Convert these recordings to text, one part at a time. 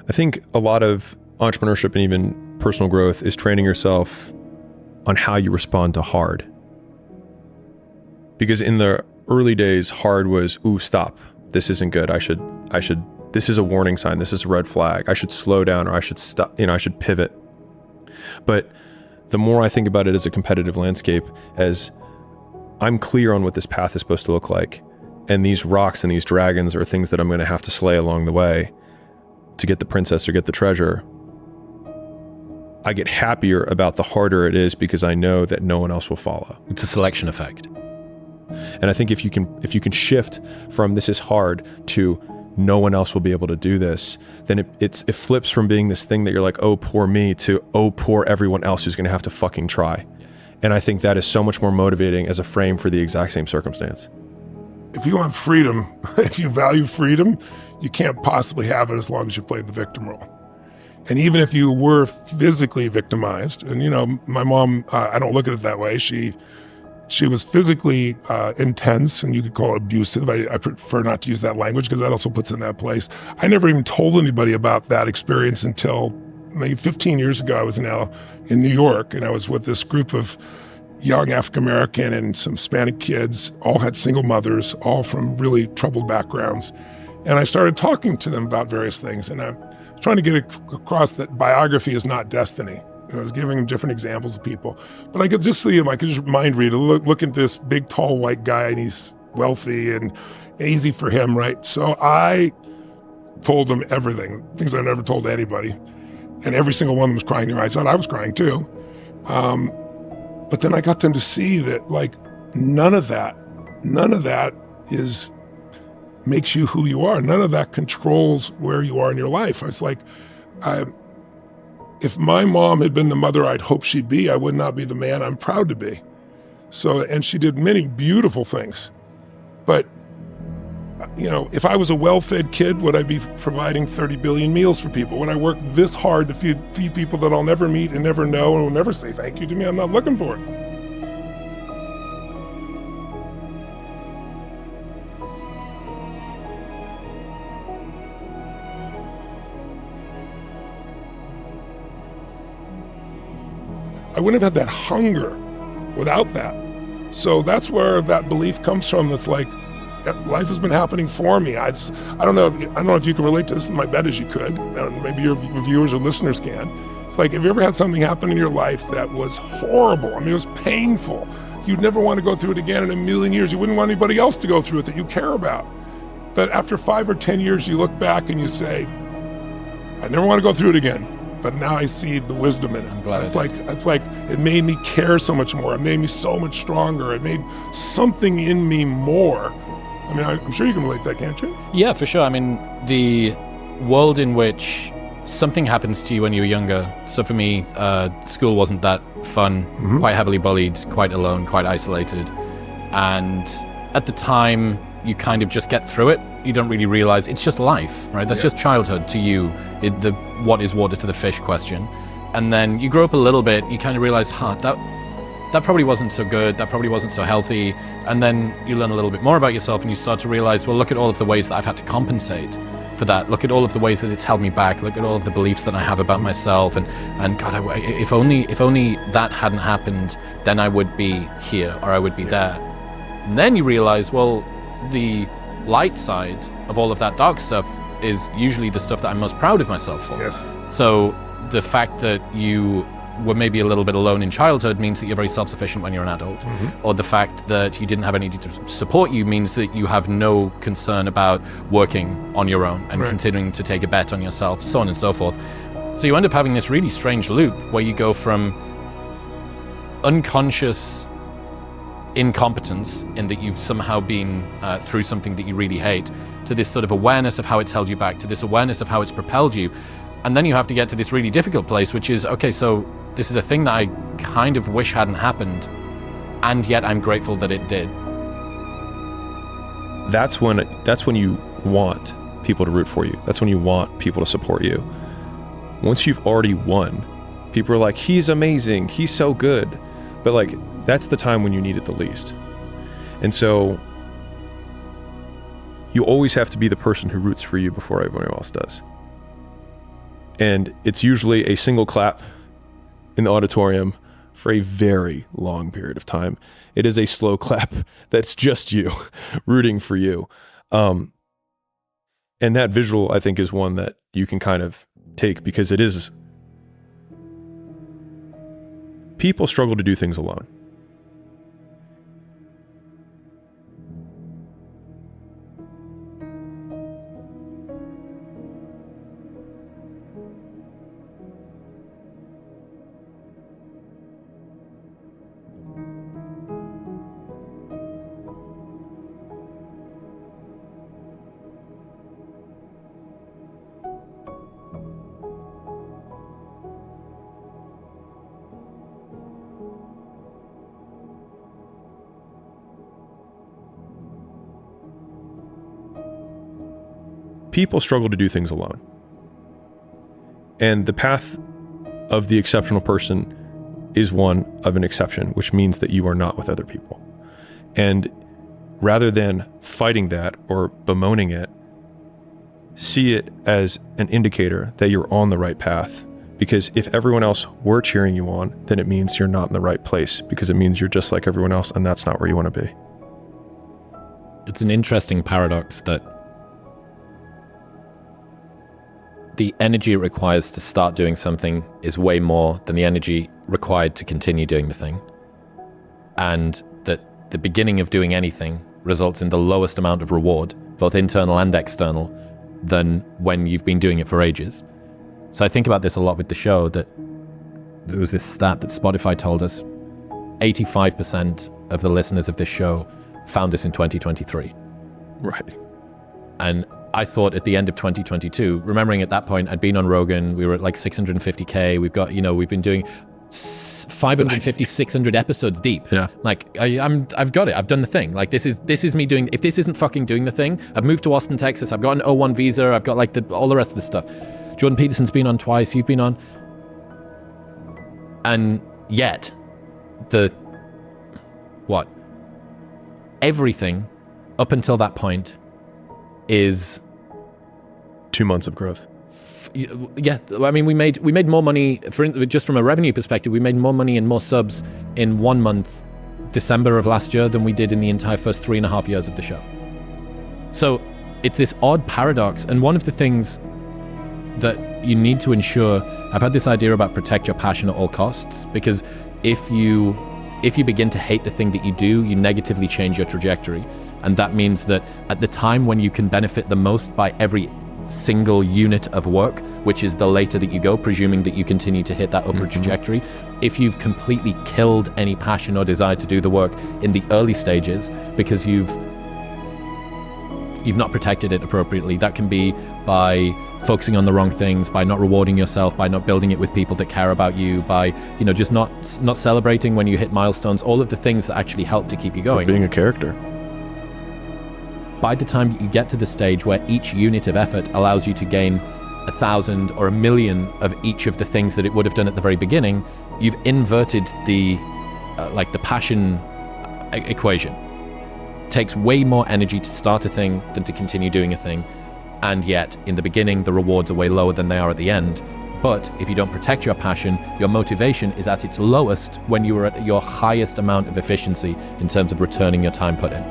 I think a lot of entrepreneurship and even personal growth is training yourself on how you respond to hard. Because in the early days, hard was, ooh, stop. This isn't good. This is a warning sign. This is a red flag. I should slow down, or I should stop, I should pivot. But the more I think about it as a competitive landscape, as I'm clear on what this path is supposed to look like, and these rocks and these dragons are things that I'm going to have to slay along the way to get the princess or get the treasure, I get happier about the harder it is because I know that no one else will follow. It's a selection effect. And I think if you can shift from this is hard to no one else will be able to do this, then it flips from being this thing that you're like, oh, poor me, to oh, poor everyone else who's going to have to fucking try. And I think that is so much more motivating as a frame for the exact same circumstance. If you want freedom, if you value freedom, you can't possibly have it as long as you play the victim role. And even if you were physically victimized, and my mom, I don't look at it that way. She was physically intense, and you could call it abusive. I prefer not to use that language because that also puts it in that place. I never even told anybody about that experience until maybe 15 years ago. I was now in New York, and I was with this group of young African-American and some Hispanic kids, all had single mothers, all from really troubled backgrounds. And I started talking to them about various things, and I'm trying to get across that biography is not destiny. I was giving them different examples of people. But I could just see him, I could just mind read, look at this big, tall, white guy, and he's wealthy and easy for him, right? So I told them everything, things I never told anybody. And every single one of them was crying their eyes out. I was crying too. But then I got them to see that, like, none of that makes you who you are. None of that controls where you are in your life. I was like, if my mom had been the mother I'd hoped she'd be, I would not be the man I'm proud to be. So, and she did many beautiful things. But, if I was a well-fed kid, would I be providing 30 billion meals for people? Would I work this hard to feed people that I'll never meet and never know and will never say thank you to me? I'm not looking for it. I wouldn't have had that hunger without that. So that's where that belief comes from. That's like, life has been happening for me. I don't know if you can relate to this. My bet is you could, and maybe your viewers or listeners can. It's like, have you ever had something happen in your life that was horrible? I mean, it was painful. You'd never want to go through it again in a million years. You wouldn't want anybody else to go through it that you care about. But after 5 or 10 years, you look back and you say, I never want to go through it again. But now I see the wisdom in it. I'm glad it's like it made me care so much more. It made me so much stronger. It made something in me more. I mean, I'm sure you can relate to that, can't you? Yeah, for sure. I mean, the world in which something happens to you when you're younger. So for me, school wasn't that fun, quite heavily bullied, quite alone, quite isolated. And at the time, you kind of just get through it. You don't really realize it's just life, right? That's just childhood to you, the what is water to the fish question. And then you grow up a little bit, you kind of realize, that probably wasn't so good, that probably wasn't so healthy. And then you learn a little bit more about yourself and you start to realize, well, look at all of the ways that I've had to compensate for that. Look at all of the ways that it's held me back. Look at all of the beliefs that I have about myself. And God, if only that hadn't happened, then I would be here or I would be there. And then you realize, well, the light side of all of that dark stuff is usually the stuff that I'm most proud of myself for. Yes. So the fact that you were maybe a little bit alone in childhood means that you're very self-sufficient when you're an adult. Or the fact that you didn't have anybody to support you means that you have no concern about working on your own and continuing to take a bet on yourself, so on and so forth. So you end up having this really strange loop where you go from unconscious incompetence in that you've somehow been through something that you really hate, to this sort of awareness of how it's held you back, to this awareness of how it's propelled you. And then you have to get to this really difficult place, which is, okay, so this is a thing that I kind of wish hadn't happened, and yet I'm grateful that it did. That's when you want people to root for you. That's when you want people to support you. Once you've already won, people are like, he's amazing, he's so good. But like, that's the time when you need it the least. And so you always have to be the person who roots for you before everyone else does. And it's usually a single clap in the auditorium for a very long period of time. It is a slow clap that's just you rooting for you. And that visual, I think, is one that you can kind of take, because it is, people struggle to do things alone. People struggle to do things alone. And the path of the exceptional person is one of an exception, which means that you are not with other people. And rather than fighting that or bemoaning it, see it as an indicator that you're on the right path. Because if everyone else were cheering you on, then it means you're not in the right place, because it means you're just like everyone else, and that's not where you want to be. It's an interesting paradox that the energy it requires to start doing something is way more than the energy required to continue doing the thing. And that the beginning of doing anything results in the lowest amount of reward, both internal and external, than when you've been doing it for ages. So I think about this a lot with the show, that there was this stat that Spotify told us, 85% of the listeners of this show found us in 2023. Right. And I thought at the end of 2022, remembering at that point, I'd been on Rogan, we were at like 650K. We've got, we've been doing 550, 600 episodes deep. Yeah. Like I've got it. I've done the thing. Like this is me doing, if this isn't fucking doing the thing, I've moved to Austin, Texas. I've got an O1 visa. I've got like all the rest of this stuff. Jordan Peterson's been on twice. You've been on. And yet everything up until that point is 2 months of growth. Yeah, I mean, we made more money just from a revenue perspective. We made more money and more subs in 1 month, December of last year, than we did in the entire first 3.5 years of the show. So it's this odd paradox, and one of the things that you need to ensure, I've had this idea about protect your passion at all costs, because if you begin to hate the thing that you do, you negatively change your trajectory. And that means that at the time when you can benefit the most by every single unit of work, which is the later that you go, presuming that you continue to hit that upward trajectory, if you've completely killed any passion or desire to do the work in the early stages because you've not protected it appropriately, that can be by focusing on the wrong things, by not rewarding yourself, by not building it with people that care about you, by just not celebrating when you hit milestones, all of the things that actually help to keep you going. Or being a character. By the time you get to the stage where each unit of effort allows you to gain 1,000 or 1,000,000 of each of the things that it would have done at the very beginning, you've inverted the passion equation. It takes way more energy to start a thing than to continue doing a thing. And yet, in the beginning, the rewards are way lower than they are at the end. But if you don't protect your passion, your motivation is at its lowest when you are at your highest amount of efficiency in terms of returning your time put in.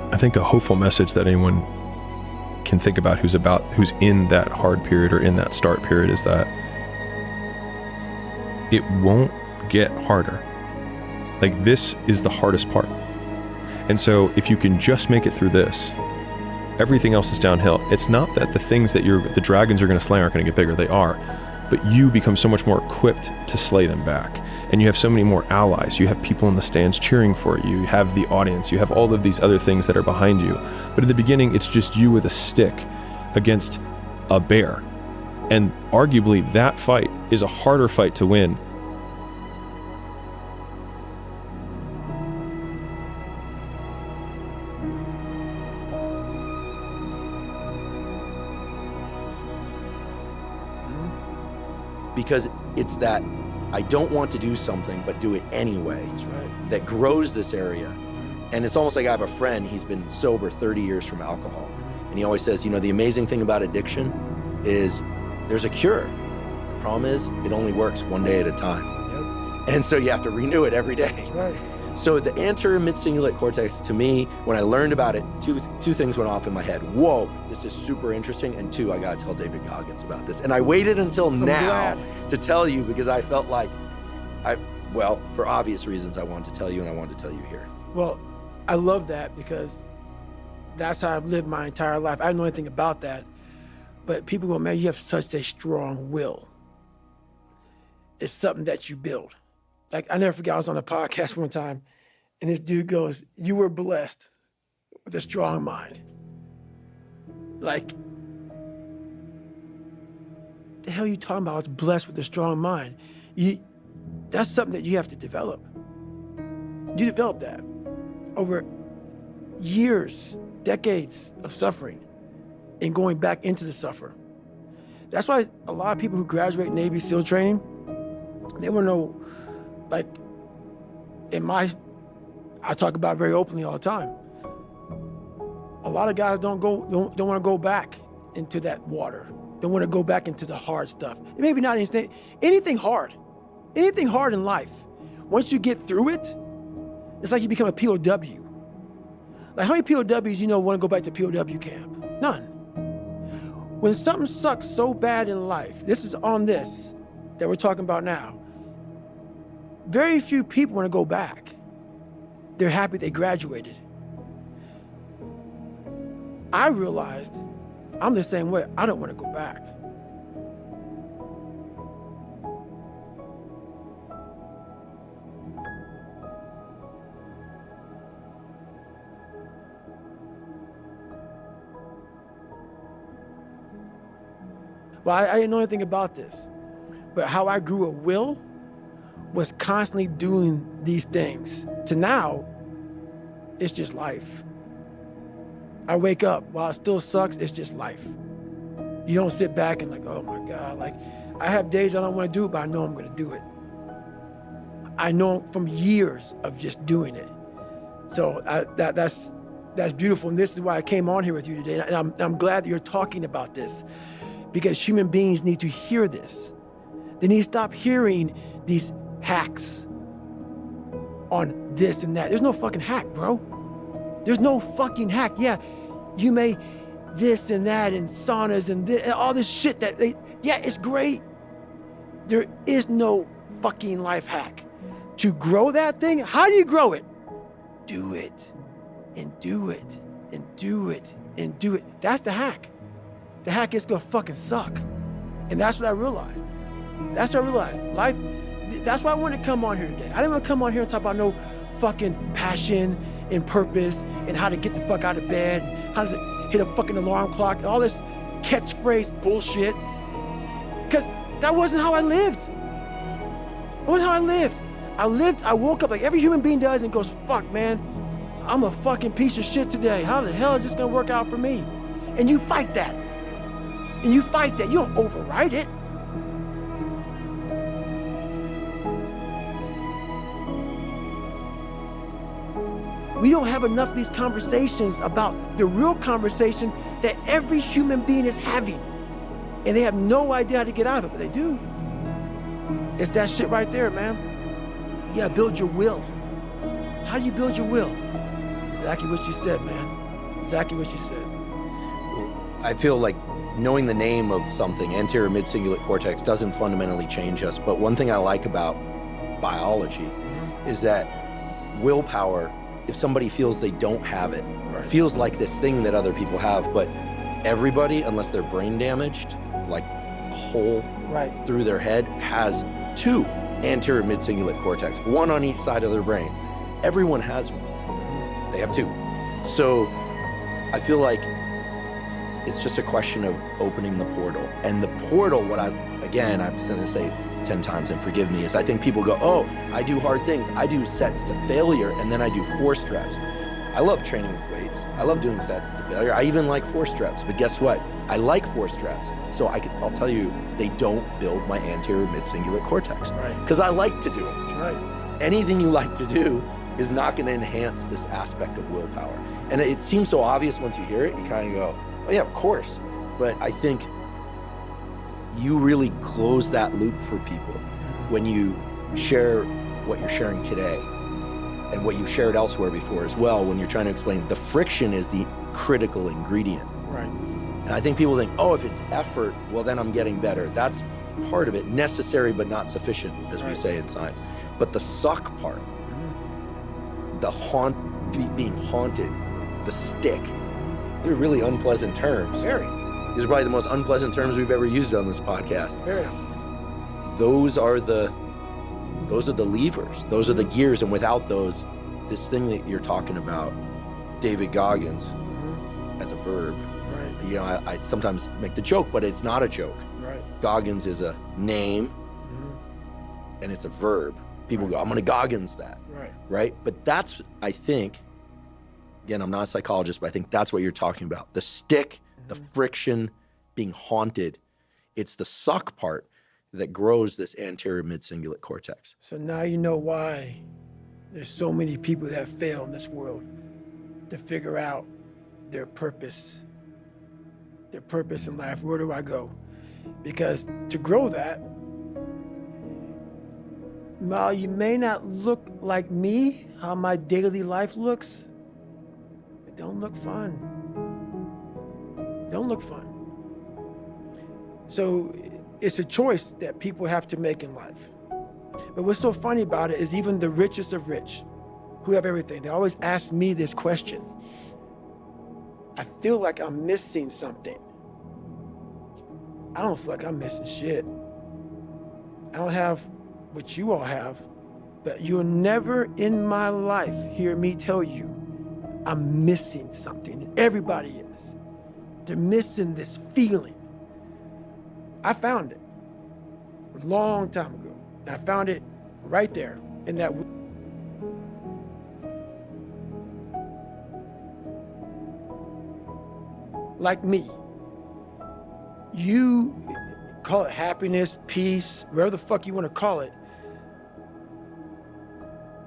I think a hopeful message that anyone can think about who's in that hard period or in that start period is that it won't get harder. Like, this is the hardest part. And so if you can just make it through this, everything else is downhill. It's not that the things that the dragons are going to slay aren't going to get bigger. They are. But you become so much more equipped to slay them back. And you have so many more allies. You have people in the stands cheering for you. You have the audience. You have all of these other things that are behind you. But at the beginning, it's just you with a stick against a bear. And arguably, that fight is a harder fight to win. Because it's that I don't want to do something, but do it anyway. That's right. That grows this area. And it's almost like I have a friend, he's been sober 30 years from alcohol. And he always says, the amazing thing about addiction is there's a cure. Problem is, it only works one day at a time. Yep. And so you have to renew it every day. That's right. So the anterior mid-cingulate cortex, to me, when I learned about it, two things went off in my head. Whoa, this is super interesting. And two, I got to tell David Goggins about this. And I waited until now to tell you because I felt like well, for obvious reasons, I wanted to tell you and I wanted to tell you here. Well, I love that because that's how I've lived my entire life. I don't know anything about that. But people go, man, you have such a strong will. It's something that you build. Like, I never forget, I was on a podcast one time, and this dude goes, you were blessed with a strong mind. Like, the hell are you talking about? I was blessed with a strong mind. That's something that you have to develop. You develop that over years, decades of suffering and going back into the suffer. That's why a lot of people who graduate Navy SEAL training, they want to know, like, I talk about it very openly all the time. A lot of guys don't want to go back into that water. Don't want to go back into the hard stuff. Maybe not anything hard in life. Once you get through it, it's like you become a POW. Like, how many POWs want to go back to POW camp? None. When something sucks so bad in life, this is on this that we're talking about now. Very few people want to go back. They're happy they graduated. I realized I'm the same way. I don't want to go back. Well, I didn't know anything about this, but how I grew a will was constantly doing these things. To now, it's just life. I wake up, while it still sucks, it's just life. You don't sit back and like, oh my God, like, I have days I don't want to do it, but I know I'm gonna do it. I know from years of just doing it. So that's beautiful, and this is why I came on here with you today, and I'm glad that you're talking about this, because human beings need to hear this. They need to stop hearing these hacks on this and that. There's no fucking hack, bro. There's no fucking hack. Yeah, you may this and that and saunas and all this shit yeah, it's great. There is no fucking life hack. To grow that thing, how do you grow it? Do it, and do it, and do it, and do it. That's the hack. The hack is gonna fucking suck. And that's what I realized. Life, that's why I wanted to come on here today. I didn't want to come on here and talk about no fucking passion and purpose and how to get the fuck out of bed, and how to hit a fucking alarm clock and all this catchphrase bullshit. Because that wasn't how I lived. I woke up like every human being does and goes, fuck, man, I'm a fucking piece of shit today. How the hell is this gonna work out for me? And you fight that. You don't override it. We don't have enough of these conversations about the real conversation that every human being is having. And they have no idea how to get out of it, but they do. It's that shit right there, man. You gotta build your will. How do you build your will? Exactly what you said, man. Exactly what you said. I feel like knowing the name of something, anterior mid-cingulate cortex, doesn't fundamentally change us. But one thing I like about biology is that willpower, if somebody feels they don't have it, feels like this thing that other people have, but everybody, unless they're brain damaged, like a hole through their head, has two anterior mid-cingulate cortex, one on each side of their brain. Everyone has one. They have two. So I feel like it's just a question of opening the portal. And the portal, I'm going to say 10 times and forgive me, is I think people go, oh, I do hard things. I do sets to failure, and then I do forced reps. I love training with weights. I love doing sets to failure. I even like forced reps, but guess what? I like forced reps. So I'll tell you, they don't build my anterior mid-cingulate cortex. Because I like to do it. That's right. Anything you like to do is not going to enhance this aspect of willpower. And it seems so obvious once you hear it, you kind of go, oh yeah, of course. But I think you really close that loop for people when you share what you're sharing today and what you've shared elsewhere before as well. When you're trying to explain, the friction is the critical ingredient. Right. And I think people think, oh, if it's effort, well, then I'm getting better. That's part of it, necessary but not sufficient, as we say in science. But the suck part, the being haunted, the stick, they're really unpleasant terms. Very. These are probably the most unpleasant terms we've ever used on this podcast. Very. Those are the levers. Those are the gears. And without those, this thing that you're talking about, David Goggins, as a verb. Right. You know, I sometimes make the joke, but it's not a joke. Right. Goggins is a name, and it's a verb. People go, I'm going to Goggins that. Right. Right? But that's, I think, again, I'm not a psychologist, but I think that's what you're talking about. The stick, the friction, being haunted. It's the suck part that grows this anterior mid-cingulate cortex. So now you know why there's so many people that fail in this world to figure out their purpose in life. Where do I go? Because to grow that, while you may not look like me, how my daily life looks, it don't look fun. Don't look fun. So it's a choice that people have to make in life. But what's so funny about it is even the richest of rich, who have everything, they always ask me this question. I feel like I'm missing something. I don't feel like I'm missing shit. I don't have what you all have, but you'll never in my life hear me tell you I'm missing something. Everybody is. They're missing this feeling. I found it a long time ago. And I found it right there in that. Like me, you call it happiness, peace, whatever the fuck you want to call it.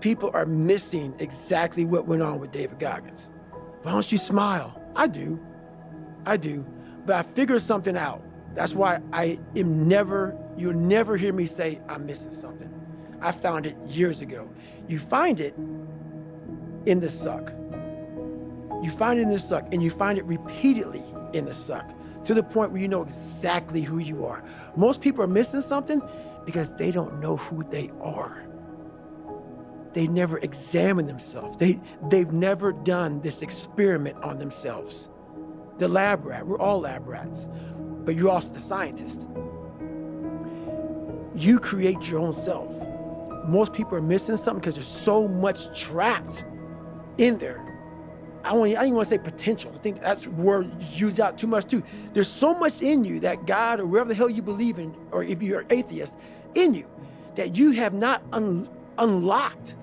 People are missing exactly what went on with David Goggins. Why don't you smile? I do. But I figured something out. That's why you'll never hear me say I'm missing something. I found it years ago. You find it in the suck. You find it in the suck, and you find it repeatedly in the suck, to the point where you know exactly who you are. Most people are missing something because they don't know who they are. They never examine themselves. They've never done this experiment on themselves. The lab rat, we're all lab rats, but you're also the scientist. You create your own self. Most people are missing something because there's so much trapped in there. I don't even want to say potential. I think that's a word used out too much too. There's so much in you that God or wherever the hell you believe in, or if you're an atheist, in you, that you have not unlocked,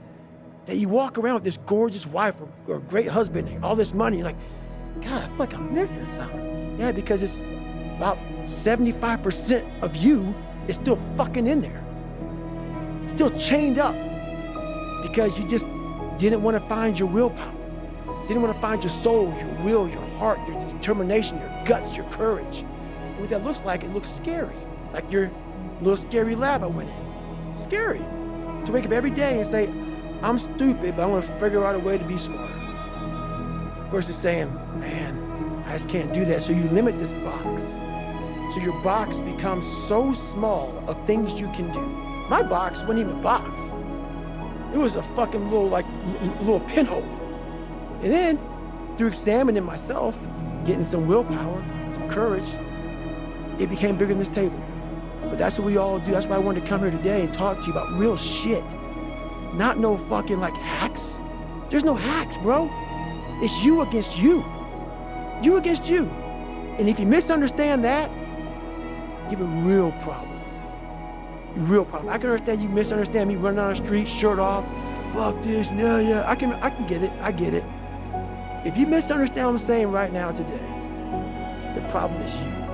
that you walk around with this gorgeous wife or great husband and all this money, you're like, God, I feel like I'm missing something. Yeah, because it's about 75% of you is still fucking in there. Still chained up because you just didn't want to find your willpower. Didn't want to find your soul, your will, your heart, your determination, your guts, your courage. And what that looks like, it looks scary. Like your little scary lab I went in. Scary. To wake up every day and say, I'm stupid, but I want to figure out a way to be smarter. Versus saying, man, I just can't do that. So you limit this box. So your box becomes so small of things you can do. My box wasn't even a box. It was a fucking little pinhole. And then, through examining myself, getting some willpower, some courage, it became bigger than this table. But that's what we all do. That's why I wanted to come here today and talk to you about real shit. Not no fucking hacks. There's no hacks, bro. It's you against you. You against you. And if you misunderstand that, you have a real problem. A real problem. I can understand you misunderstand me running down the street, shirt off, fuck this, yeah. I can get it. I get it. If you misunderstand what I'm saying right now today, the problem is you.